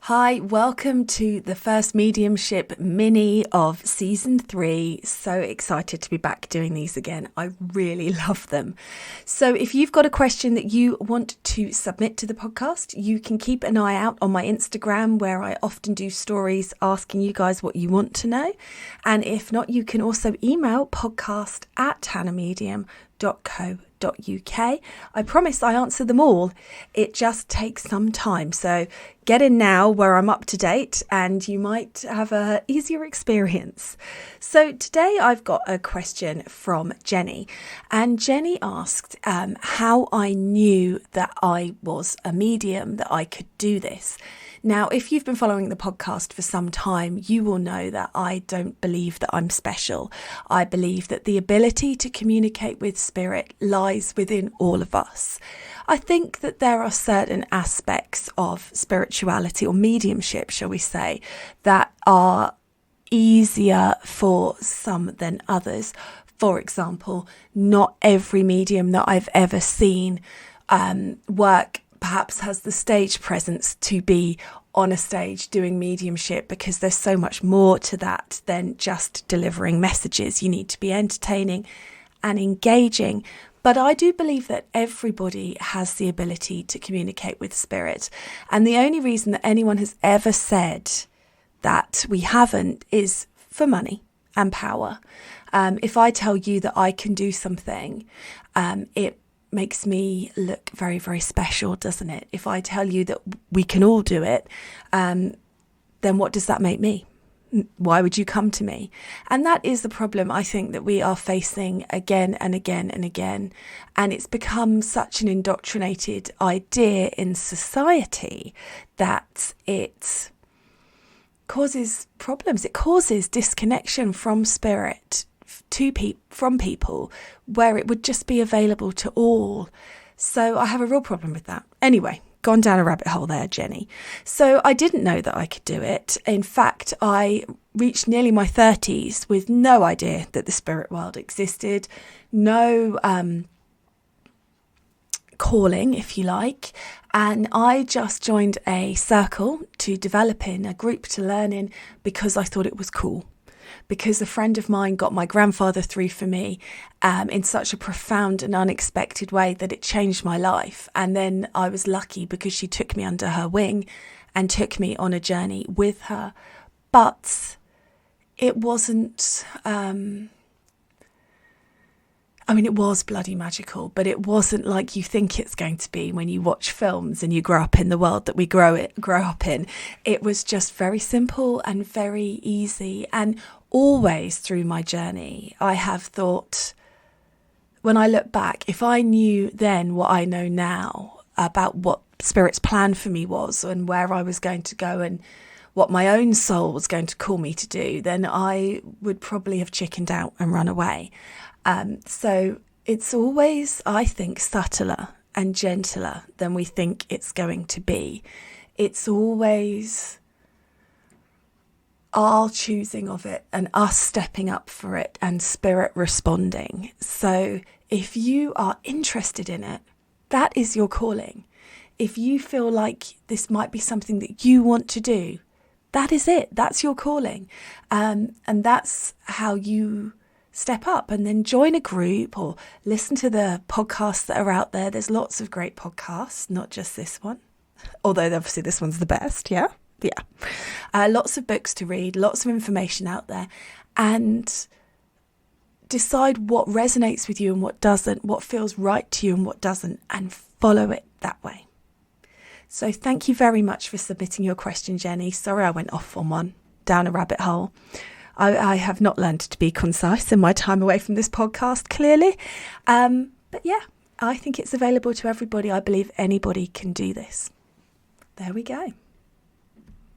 Hi, welcome to the first Mediumship mini of season 3. So excited to be back doing these again. I really love them. So if you've got a question that you want to submit to the podcast, you can keep an eye out on my Instagram, where I often do stories asking you guys what you want to know. And if not, you can also email podcast@hannahmedium.co.uk. I promise I answer them all. It just takes some time. So get in now where I'm up to date and you might have an easier experience. So today I've got a question from Jenny, and Jenny asked how I knew that I was a medium, that I could do this. Now, if you've been following the podcast for some time, you will know that I don't believe that I'm special. I believe that the ability to communicate with spirit lies within all of us. I think that there are certain aspects of spirituality, or mediumship, shall we say, that are easier for some than others. For example, not every medium that I've ever seen work perhaps has the stage presence to be on a stage doing mediumship, because there's so much more to that than just delivering messages. You need to be entertaining and engaging. But I do believe that everybody has the ability to communicate with spirit. And the only reason that anyone has ever said that we haven't is for money and power. If I tell you that I can do something, it makes me look very, very special, doesn't it? If I tell you that we can all do it, then what does that make me? Why would you come to me? And that is the problem I think that we are facing again and again and again. And it's become such an indoctrinated idea in society that it causes problems. It causes disconnection from spirit from people, where it would just be available to all. So I have a real problem with that. Anyway, gone down a rabbit hole there, Jenny. So I didn't know that I could do it. In fact, I reached nearly my 30s with no idea that the spirit world existed, no calling, if you like. And I just joined a circle to develop in, a group to learn in, because I thought it was cool. Because a friend of mine got my grandfather through for me in such a profound and unexpected way that it changed my life. And then I was lucky because she took me under her wing and took me on a journey with her. But it wasn't, it was bloody magical, but it wasn't like you think it's going to be when you watch films and you grow up in the world that we grow up in. It was just very simple and very easy. And always through my journey, I have thought, when I look back, if I knew then what I know now about what Spirit's plan for me was and where I was going to go and what my own soul was going to call me to do, then I would probably have chickened out and run away. So it's always, I think, subtler and gentler than we think it's going to be. It's always our choosing of it and us stepping up for it and spirit responding. So if you are interested in it, that is your calling. If you feel like this might be something that you want to do, that is it. That's your calling. And that's how you step up, and then join a group or listen to the podcasts that are out there. There's lots of great podcasts, not just this one, although obviously this one's the best. Yeah. Lots of books to read, lots of information out there, and decide what resonates with you and what doesn't, what feels right to you and what doesn't, and follow it that way. So thank you very much for submitting your question, Jenny. Sorry I went off on one, down a rabbit hole. I have not learned to be concise in my time away from this podcast, clearly. But yeah, I think it's available to everybody. I believe anybody can do this. There we go.